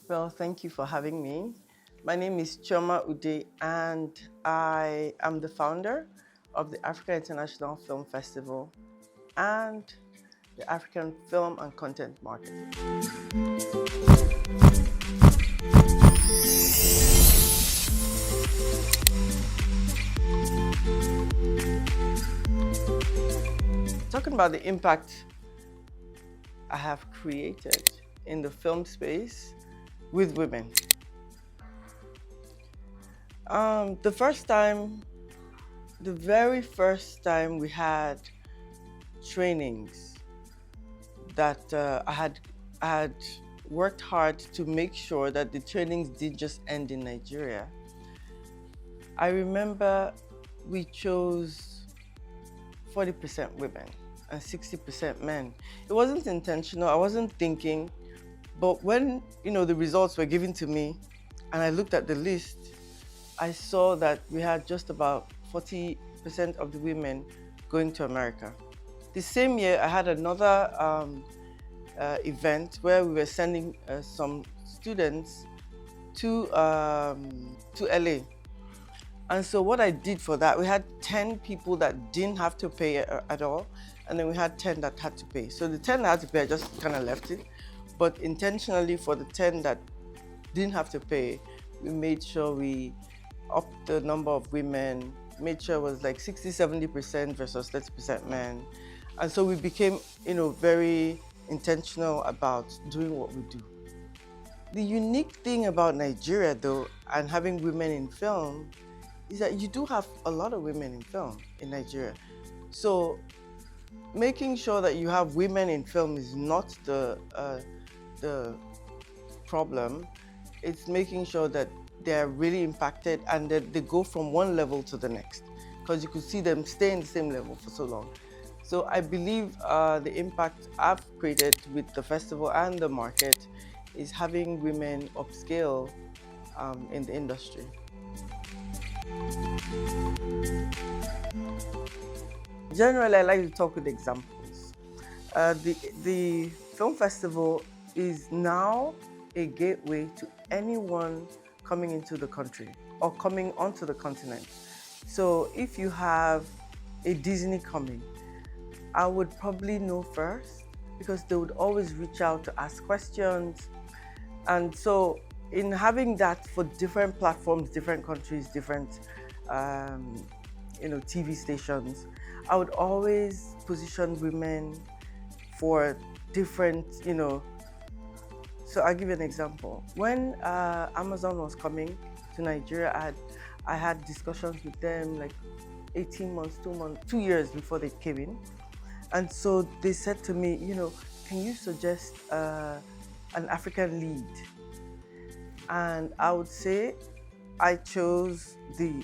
Well, thank you for having me. My name is Chioma Ude, and I am the founder of the Africa International Film Festival and the African Film and Content Market. Talking about the impact I have created in the film space with women. The very first time we had trainings that I had worked hard to make sure that the trainings didn't just end in Nigeria. I remember we chose 40% women and 60% men. It wasn't intentional, I wasn't thinking, but when the results were given to me and I looked at the list, I saw that we had just about 40% of the women going to America. The same year, I had another event where we were sending some students to LA. And so what I did for that, we had 10 people that didn't have to pay at all, and then we had 10 that had to pay. So the 10 that had to pay, I just kind of left it. But intentionally for the 10 that didn't have to pay, we made sure we upped the number of women, made sure it was like 60-70% versus 30% men. And so we became, very intentional about doing what we do. The unique thing about Nigeria, though, and having women in film, is that you do have a lot of women in film in Nigeria. So making sure that you have women in film is not the problem. It's making sure that they're really impacted and that they go from one level to the next, because you could see them stay in the same level for so long. So I believe the impact I've created with the festival and the market is having women upscale in the industry. Generally, I like to talk with examples. The film festival is now a gateway to anyone coming into the country or coming onto the continent. So if you have a Disney coming, I would probably know first, because they would always reach out to ask questions. And so in having that for different platforms, different countries, different TV stations, I would always position women for different, So I'll give you an example. When Amazon was coming to Nigeria, I had discussions with them like 18 months, 2 years before they came in. And so they said to me, can you suggest an African lead? And I would say I chose the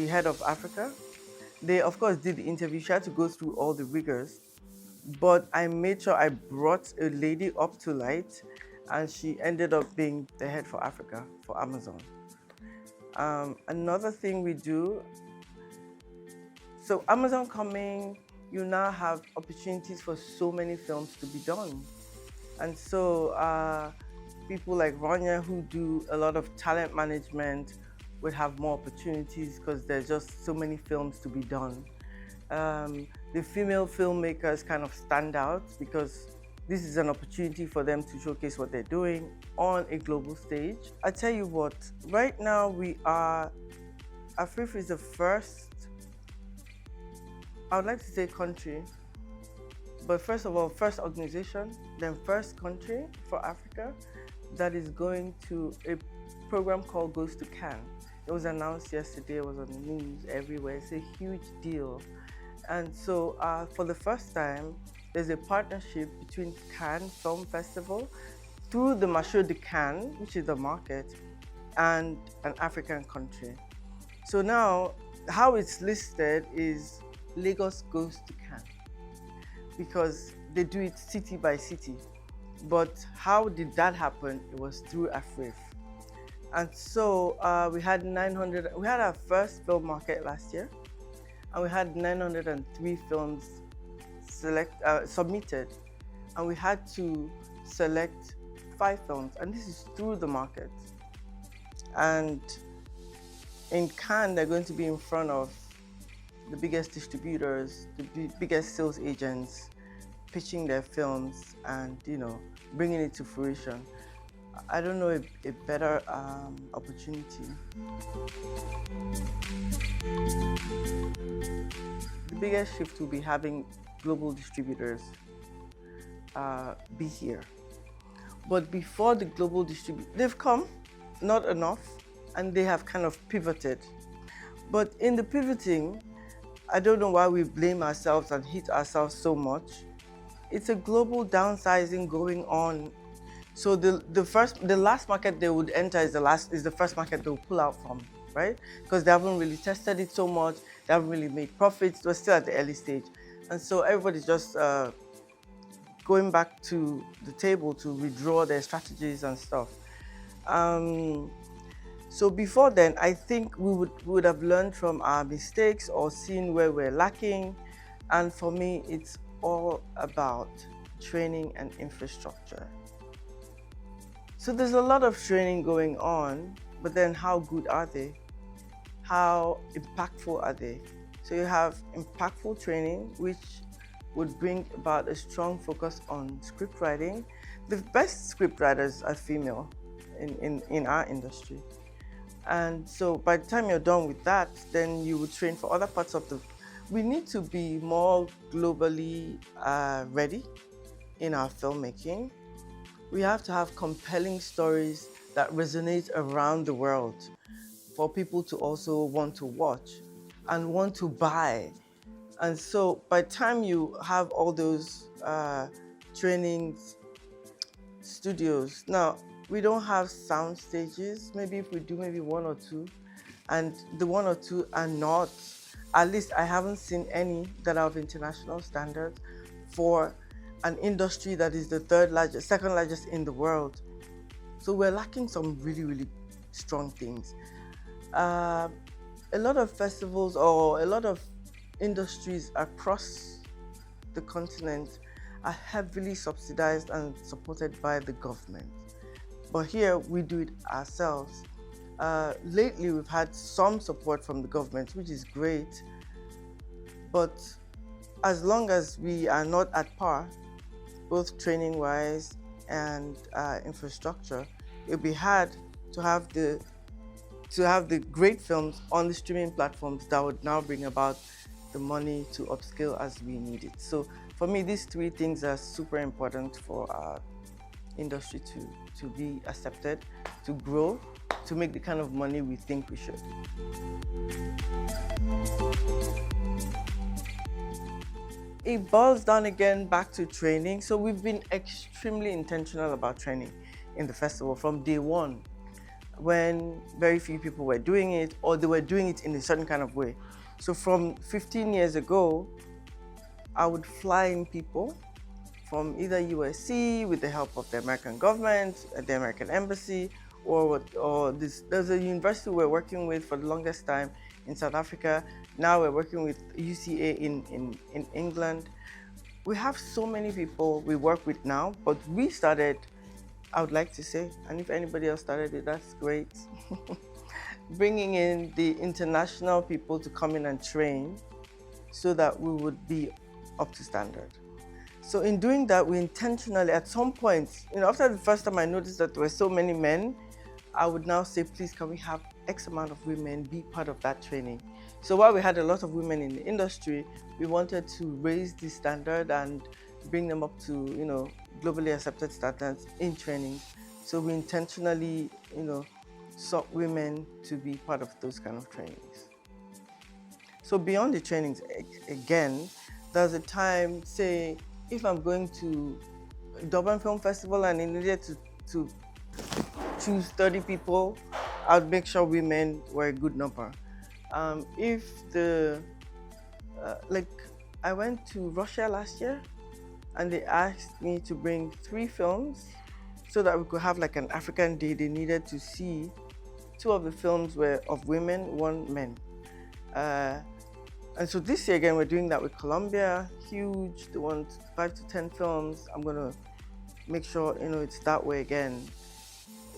head of Africa. They, of course, did the interview. She had to go through all the rigors, but I made sure I brought a lady up to light, and she ended up being the head for Africa for Amazon. Another thing we do, so Amazon coming, you now have opportunities for so many films to be done. And so people like Rania, who do a lot of talent management, would have more opportunities because there's just so many films to be done. The female filmmakers kind of stand out because this is an opportunity for them to showcase what they're doing on a global stage. I tell you what, right now Afrifa is the first, I would like to say country, but first of all, first organization, then first country for Africa that is going to a program called Goes to Cannes. It was announced yesterday, it was on the news everywhere. It's a huge deal. And so for the first time, there's a partnership between Cannes Film Festival through the Marché de Cannes, which is the market, and an African country. So now, how it's listed is Lagos Goes to Cannes, because they do it city by city. But how did that happen? It was through Afrifa. And so we had our first film market last year, and we had 903 films submitted, and we had to select 5 films, and this is through the market. And in Cannes, they're going to be in front of the biggest distributors, the biggest sales agents, pitching their films and, bringing it to fruition. I don't know a better opportunity. The biggest shift will be having global distributors be here. But before the global distributors, they've come, not enough, and they have kind of pivoted. But in the pivoting, I don't know why we blame ourselves and hit ourselves so much. It's a global downsizing going on. So the last market they would enter is the first market they will pull out from, right? Because they haven't really tested it so much, they haven't really made profits, we're still at the early stage. And so everybody's just going back to the table to withdraw their strategies and stuff. So before then, I think we would have learned from our mistakes or seen where we're lacking. And for me, it's all about training and infrastructure. So there's a lot of training going on, but then how good are they? How impactful are they? So you have impactful training, which would bring about a strong focus on script writing. The best script writers are female in our industry. And so by the time you're done with that, then you would train for other parts of we need to be more globally ready in our filmmaking. We have to have compelling stories that resonate around the world for people to also want to watch and want to buy. And so by the time you have all those trainings, studios, now we don't have sound stages. Maybe if we do maybe 1 or 2, and the 1 or 2 are not, at least I haven't seen any that are of international standards for an industry that is the second largest in the world. So we're lacking some really, really strong things. A lot of festivals or a lot of industries across the continent are heavily subsidized and supported by the government. But here we do it ourselves. Lately we've had some support from the government, which is great. But as long as we are not at par, both training-wise and infrastructure, it'll be hard to have the great films on the streaming platforms that would now bring about the money to upscale as we need it. So for me, these 3 things are super important for our industry to be accepted, to grow, to make the kind of money we think we should. It boils down again back to training. So we've been extremely intentional about training in the festival from day one, when very few people were doing it, or they were doing it in a certain kind of way. So from 15 years ago, I would fly in people from either USC with the help of the American government, the American embassy, or there's a university we're working with for the longest time in South Africa. Now we're working with UCA in England. We have so many people we work with now, but we started, I would like to say, and if anybody else started it, that's great, bringing in the international people to come in and train so that we would be up to standard. So in doing that, we intentionally, at some point, after the first time I noticed that there were so many men, I would now say, please, can we have X amount of women be part of that training? So while we had a lot of women in the industry, we wanted to raise the standard and bring them up to, globally accepted standards in training. So we intentionally, sought women to be part of those kind of trainings. So beyond the trainings, again, there's a time, say, if I'm going to Durban Film Festival and I needed to choose 30 people, I'd make sure women were a good number. I went to Russia last year and they asked me to bring 3 films so that we could have like an African day. They needed to see 2 of the films were of women, 1 men. And so this year again, we're doing that with Colombia, huge. They want 5 to 10 films. I'm gonna, make sure it's that way again.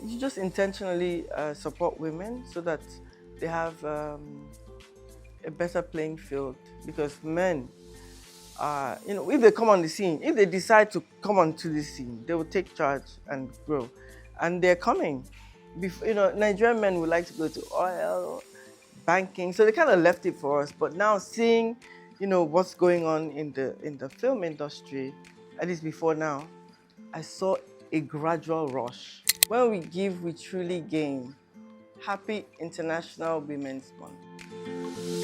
You just intentionally support women so that they have a better playing field, because men are, if they come on the scene, if they decide to come onto the scene, they will take charge and grow. And they're coming. Nigerian men would like to go to oil, banking, so they kind of left it for us. But now seeing, what's going on in the film industry, at least before now, I saw a gradual rush. When we give, we truly gain. Happy International Women's Month.